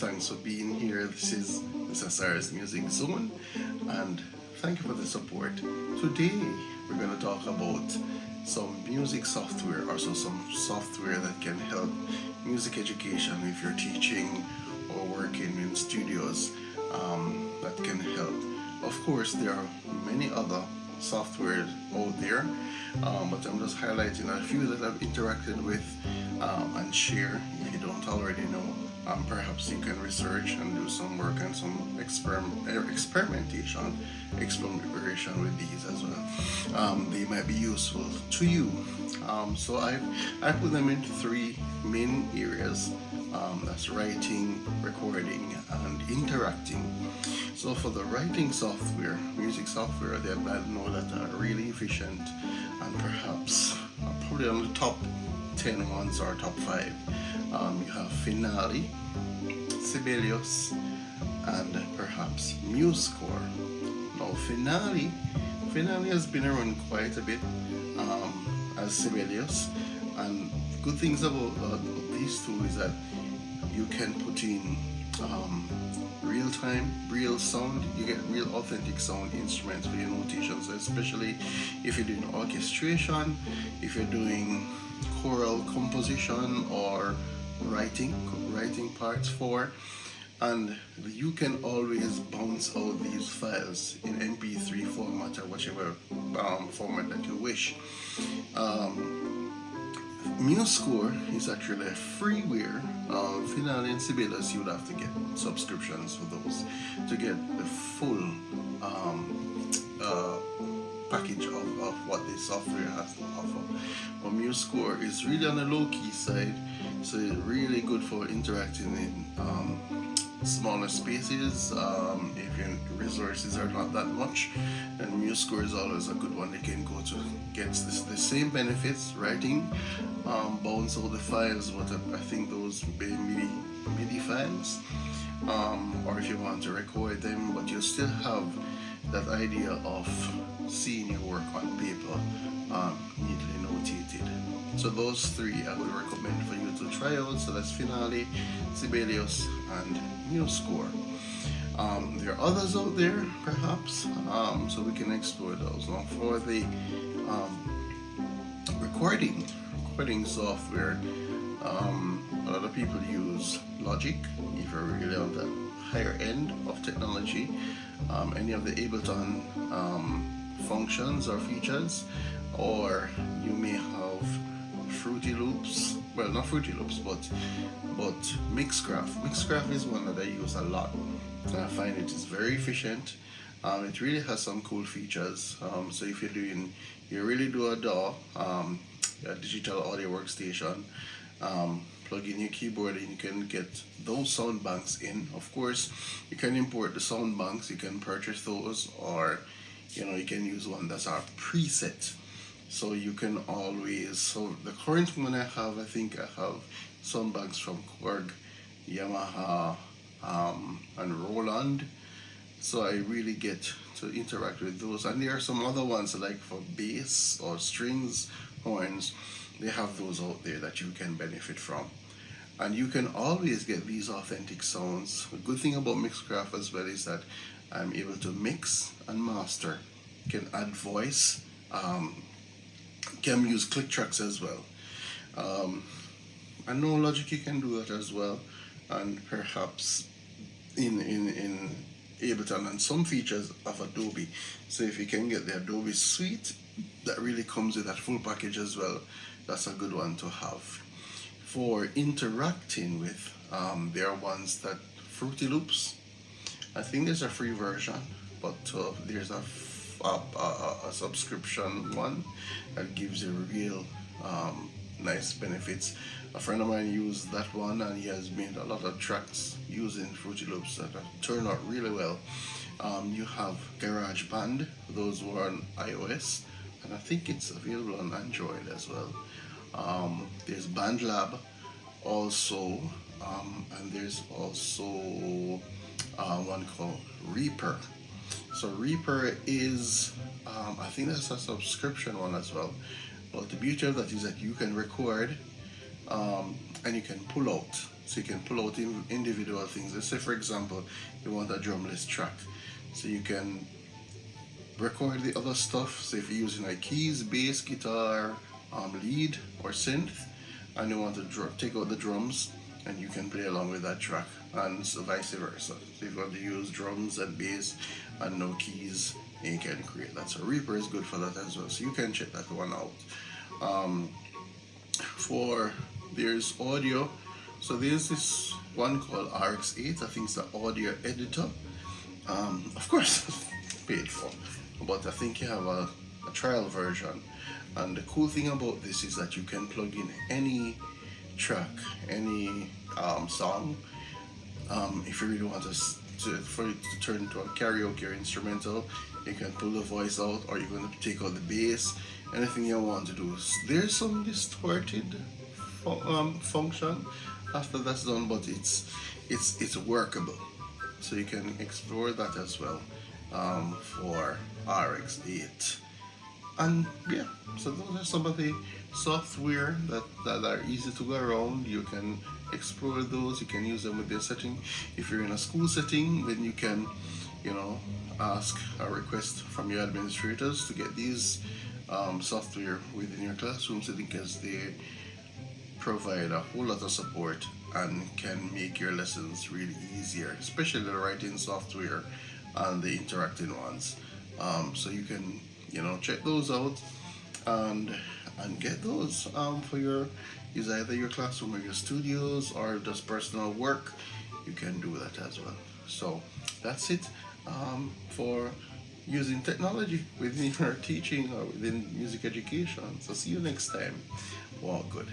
thanks for being here. This is Cyrus Music Zone, and thank you for the support. Today, we're going to talk about some music software, also some software that can help music education if you're teaching or working in studios. That can help. Of course, there are many other software out there, but I'm just highlighting a few that I've interacted with and share. If you don't already know, perhaps you can research and do some work and some experimentation with these as well. They might be useful to you. So I put them into three main areas. That's writing, recording, and interacting. So for the writing software, music software, that I know that are really efficient and perhaps probably on the top 10 ones or top 5. You have Finale, Sibelius, and perhaps MuseScore. Now Finale has been around quite a bit as Sibelius, and good things about these two is that you can put in real time, real sound. You get real authentic sound instruments for your notations, especially if you're doing orchestration, if you're doing choral composition or writing parts for, and you can always bounce out these files in MP3 format or whichever format that you wish. MuseScore is actually a freeware. Finale and Sibelius, you would have to get subscriptions for those to get the full package of what the software has to offer. But MuseScore is really on the low-key side, so it's really good for interacting in smaller spaces. If your resources are not that much, then MuseScore is always a good one. They can go to get the same benefits, writing, bounce all the files, but I think those MIDI files, or if you want to record them, but you still have that idea of seeing your work on paper, neatly notated. So those three I would recommend for you to try out. So that's Finale, Sibelius, and MuseScore. There are others out there, perhaps, so we can explore those. Now for the recording software, a lot of people use Logic if you're really on the higher end of technology. Any of the Ableton functions or features, or you may have Fruity Loops. Well, not Fruity Loops, but Mixcraft. Mixcraft is one that I use a lot. I find it is very efficient. It really has some cool features. So if you really do a DAW, a digital audio workstation, plug in your keyboard and you can get those sound banks in. Of course, you can import the sound banks. You can purchase those, or you can use one that's our preset. So you can always. So the current one I think I have sound banks from Korg, Yamaha, and Roland. So I really get to interact with those. And there are some other ones like for bass or strings, horns. They have those out there that you can benefit from. And you can always get these authentic sounds. The good thing about Mixcraft as well is that I'm able to mix and master. Can add voice. Can use click tracks as well. I know Logic you can do that as well, and perhaps in Ableton and some features of Adobe. So if you can get the Adobe suite that really comes with that full package as well, that's a good one to have. For interacting with, there are ones that Fruity Loops. I think there's a free version, but there's a subscription one that gives you real nice benefits. A friend of mine used that one and he has made a lot of tracks using Fruity Loops that have turned out really well. You have GarageBand, those were on iOS, and I think it's available on Android as well. There's BandLab also, and there's also one called Reaper. So Reaper is, I think that's a subscription one as well. But the beauty of that is that you can record and you can pull out. So you can pull out individual things. Let's say, for example, you want a drumless track. So you can record the other stuff. So if you're using like keys, bass, guitar, lead, or synth, and you want to take out the drums, and you can play along with that track, and so vice versa. So if you want to use drums and bass and no keys, you can create that. So Reaper is good for that as well. So you can check that one out. For there's audio. So there's this one called RX8. I think it's the audio editor. Of course, paid for, but I think you have a trial version. And the cool thing about this is that you can plug in any track, any song. If you really want for it to turn into a karaoke or instrumental, you can pull the voice out, or you're going to take out the bass. Anything you want to do. There's some distorted function after that's done, but it's workable. So you can explore that as well for RX8. And yeah, so those are some of the software that are easy to go around. You can explore those, you can use them with their setting. If you're in a school setting, then you can, ask a request from your administrators to get these software within your classroom setting, because they provide a whole lot of support and can make your lessons really easier, especially the writing software and the interacting ones. So you can check those out and get those for your either your classroom or your studios or just personal work. You can do that as well. So that's it for using technology within your teaching or within music education. So see you next time. Wow, good.